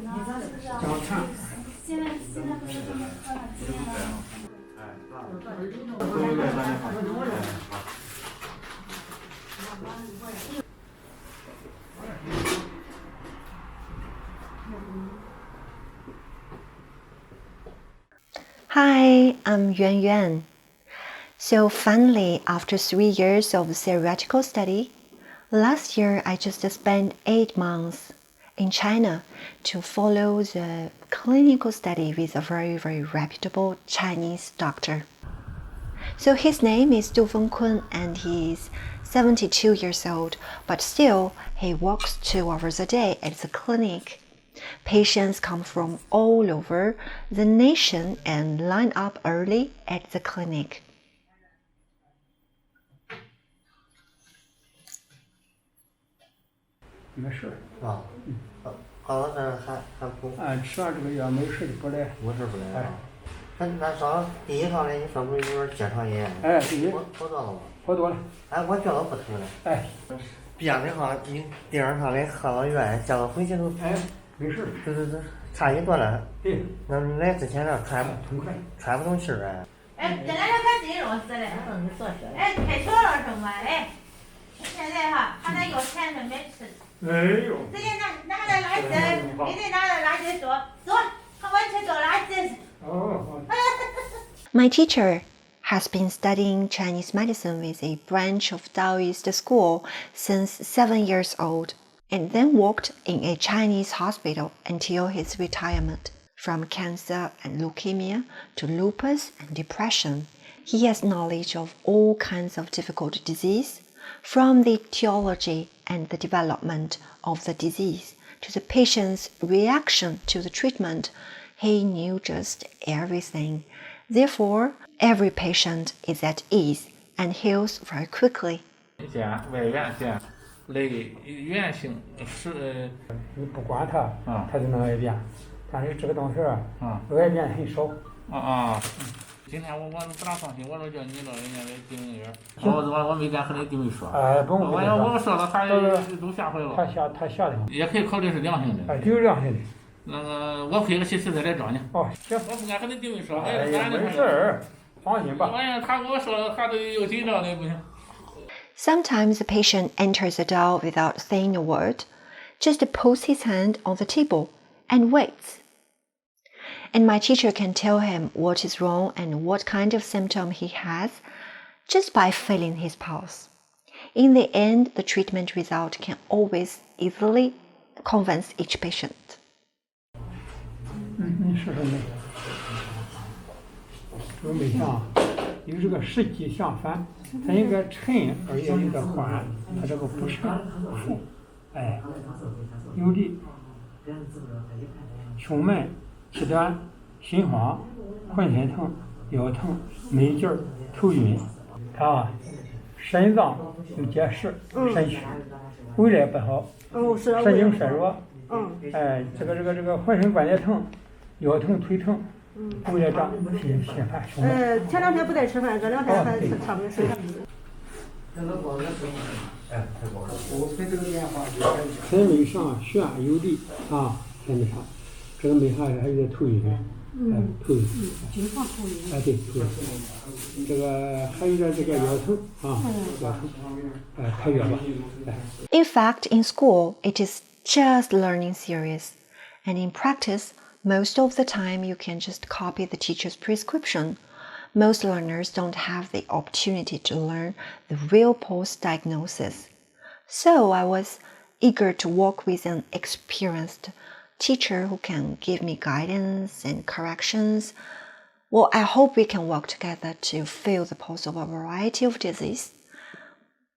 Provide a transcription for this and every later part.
早餐。现在不是他们喝了几点了？Hi, I'm Yuanyuan. So finally, after 3 years of theoretical study, last year I just spent 8 months in China to follow the clinical study with a very, very reputable Chinese doctor. So his name is Du Fengkun and he's 72 years old, but still he works 2 hours a day at the clinic. Patients come from all over the nation and line up early at the clinic. 没事啊，好了，那还不吃完这个药没事就不来。没事不来啊。那上第一趟来，你说不是有点结肠炎？第一。好多了吗？好多了。我觉得不疼了。别的哈，你第二趟来喝了药，叫我回去都没事。对，差一多了。对。那来之前喘不动气儿本来要赶紧弄死嘞，太小了是吗？现在哈，他那药钱是没吃。没有。直接拿着垃圾，你得拿着垃圾说，走，我去倒垃圾去。My teacher has been studying Chinese medicine with a branch of Taoist school since 7 years old, and then worked in a Chinese hospital until his retirement. From cancer and leukemia to lupus and depression, he has knowledge of all kinds of difficult disease, from the etiology and the development of the disease to the patient's reaction to the treatment. He knew just everything. Therefore, every patient is at ease and heals very quickly. 外源线类源性你不管它，它就能癌变。但是这个东西癌变很少。今天我不大放心，我说叫你老人家来定名人，我没敢和你定位说。不用。我说了，他都吓坏了。他吓的。也可以考虑是良性的。有良性的。那个我回个去再来找你。行。我不敢和你定位说。没事儿，放心吧。万一他跟我说了，他都有紧张的不行。Sometimes the patient enters the door without saying a word, just puts his hand on the table and waits. And my teacher can tell him what is wrong and what kind of symptom he has just by feeling his pulse. In the end, the treatment result can always easily convince each patient. 你试试没？这个脉象有这个时机相反，它应该沉而也有点缓，它这个不是腹，有力，胸闷。气短、心慌、浑身疼、腰疼、没劲儿、头晕，他肾脏有结石、肾虚，胃来不好，神经衰弱，这个浑身关节疼、腰疼、腿疼，胃来胀、心烦、胸闷。前2天不带吃饭，这2天还差不多睡上。肾脉上悬有力肾脉上。这个脉象还有点头晕，头晕，经常头晕。对，头晕。这个还有点这个腰疼腰疼，开药吧。In fact, in school, it is just learning theories, and in practice, most of the time you can just copy the teacher's prescription. Most learners don't have the opportunity to learn the real post-diagnosis. So I was eager to work with an experienced teacher who can give me guidance and corrections. Well, I hope we can work together to feel the pulse of a variety of disease.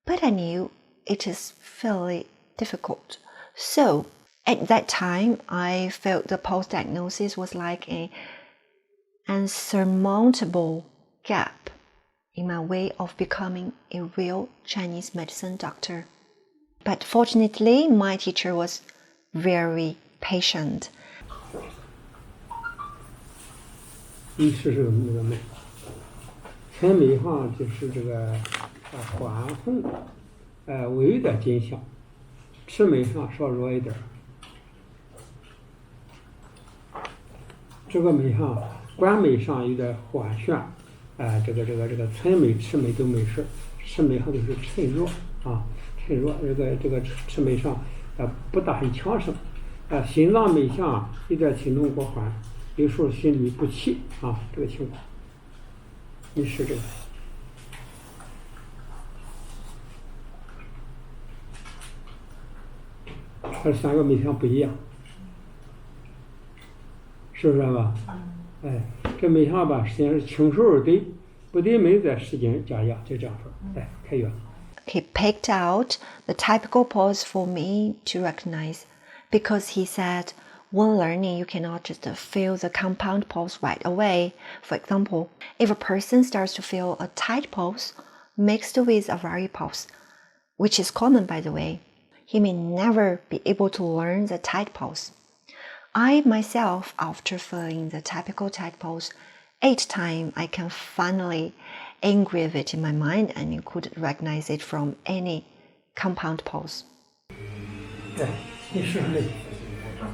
But I knew it is fairly difficult. So at that time, I felt the pulse diagnosis was like an unsurmountable gap in my way of becoming a real Chinese medicine doctor. But fortunately, my teacher was very patient. 你试试那个脉，前脉哈就是这个缓红，微有点紧响，迟脉上稍弱一点，这个脉象关脉上有点缓旋，这个沉脉、迟脉都没事，迟脉上都是沉弱啊，沉弱。这个迟脉上不大很强盛，心脏脉象有点轻重过缓，有时候心律不齐啊，这个情况。你试这个。这3个脉象不一样，是不是吧？哎，这脉象吧，实际上是轻手而对，不对没再使劲加压，就这样说。哎，开源。He picked out the typical pose for me to recognize because he said, when learning, you cannot just feel the compound pose right away. For example, if a person starts to feel a tight pose mixed with a vary pose, which is common by the way, he may never be able to learn the tight pose. I myself, after feeling the typical tight pose 8 times, I can finally engrave it in my mind and you could recognize it from any compound pose. 对，你试试这个。这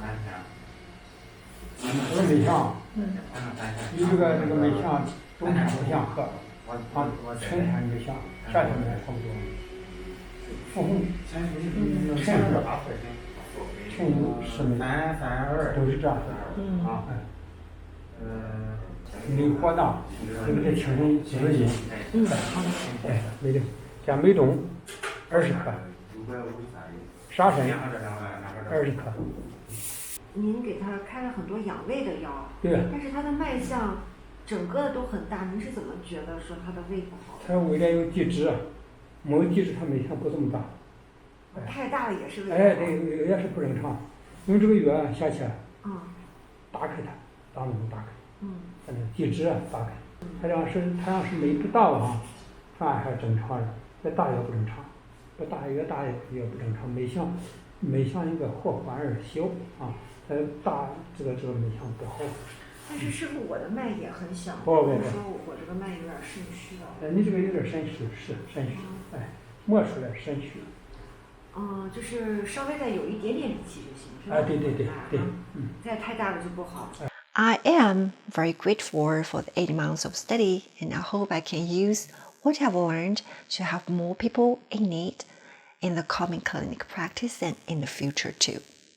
个脉象，你这个脉象中产不像和春产就像，夏天也差不多。腹红、沉热、沉湿脉都是这样的啊。没火大，这个清晨几分音。哎，没的，像美动20克，沙参20克。您给他开了很多养胃的药，对。但是他的脉象整个都很大，您是怎么觉得说他的胃不好？他胃里有积脂，没有积脂他脉象不这么大。太大了也是胃不好。哎，对，也是不正常。用这个药下去，打开它，大门打开，反正积脂打开。他要是胃不大了哈，饭还正常的，越大越不正常，越大越不正常。脉象应该和缓而小啊，大这个脉象不好。但是师傅，我的脉也很小，不，说我这个脉有点肾虚了。你这个有点肾虚，是肾虚，哎，摸出来肾虚。就是稍微再有一点点力气就行，是吧？对，再太大了就不好。I am very grateful for the 8 months of study, and I hope I can use what I've learned to help more people in need in the coming clinic practice and in the future too.